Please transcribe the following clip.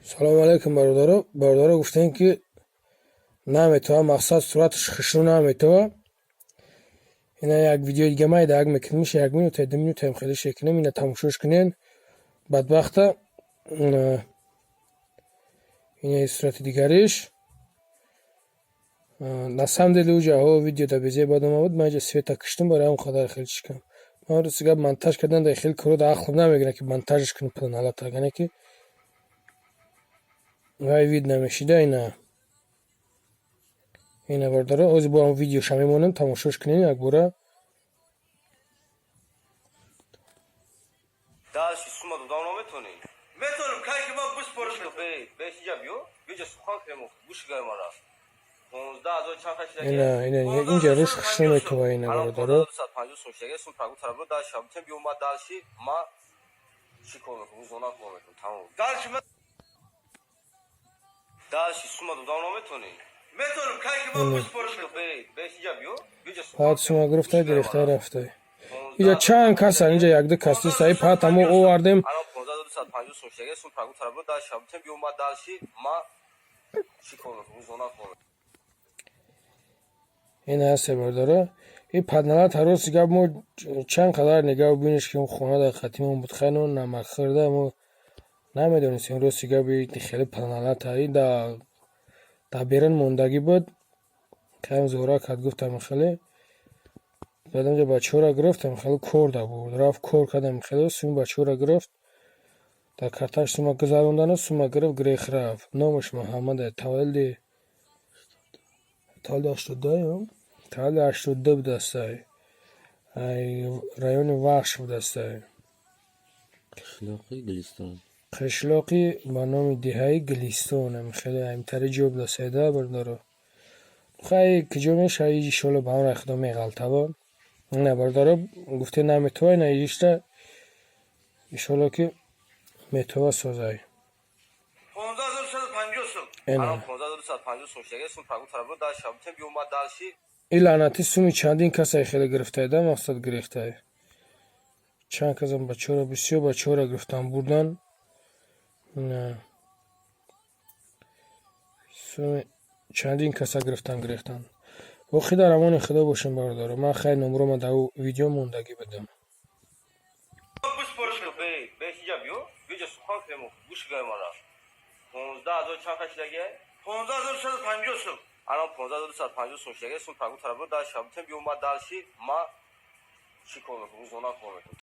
салому алайкум бародаро гуфтем ки наметавад мақсад сураташ хушрӯ наметавад. ина як видеои дига майда як мекунем, миша 1 минута 2 минутаем хеле шекунем, ина тамошош кунен. бадбахта ина сурати дигариш на самом деле уҷаҳо видеода безебад омад. ман ҷа света куштам барои ҳамон қадар хел чикам. ман рӯз гап монтаж кардан да хел корода ақлам намегирад ки монтажш кунам падан ҳалата агане ки вай вид намешида. ина бародаро ҳозир бо ҳам видеоша мемонем, тамошош кунем як бора. داشتی سوما دو دانو میتونی؟ میتونم کاری که ما بوش پرش کنم بیش اینجا بیو بیجا سخان کنم بوش گرم را 15000 چند خشی ина инҷа рӯш хушрӯ метавад. ина бародаро 150 сумшага сум прагу тарабро дашам тем био ма дальши ма чӣ кор мекунам зона кор мекунам тамом дальши сума ду дано метонӣ метонам кай ки ма буш порош беш инҷа биё биҷа пад сума гирифта гирифта рафта. инҷа чанд каса инҷа якду касти саи пад ҳамо овардем. алан 15250 сумшага сум прагу тарабро дашам тем био ма дальши ма чӣ кор мекунам зона кор мекунам. ина ҳаст бародаро ин паднала тароси гап мо чанд қадар нигоҳ биниш ки хона дар хатимон буд хайно намак хӯрда мо намедонистем рости габи хеле падналата и да берун мондагӣ буд. кайм зора кард гуфтам хеле баъдам бачаҳора гирифтам хеле кор да буд рафт кор кардам хеле суми бачаҳора гирифт дар карташ сума гузарондану сума гирифт грех рафт. номаш муҳаммаде таваллуди 82 будастай райони вахш будастай қишлоқи ба номи диҳаи гилистон хеле ҳамтари ҷо будастай да бародаро хай киҷо меша иншоалло ба амраи худо меғалтава. ина бародаро гуфте наметава ина ишта иншоалло ки метава созай. ин лаънати суми чандин касае хеле гирифтаи да мақсад гирехтай чанд касам бачаҳора бисёр бачаҳора гирифтан бурдан. суми чандин каса гирифтан гирехтан. боқӣ дар амони худо бошем бародаро. ман хайр номерома дар видео мондагӣ будам. الان 15250 сумшага сум прагу тарабро дашам тем био ма дальши ма чӣ кор мекунам зона кор мекунам.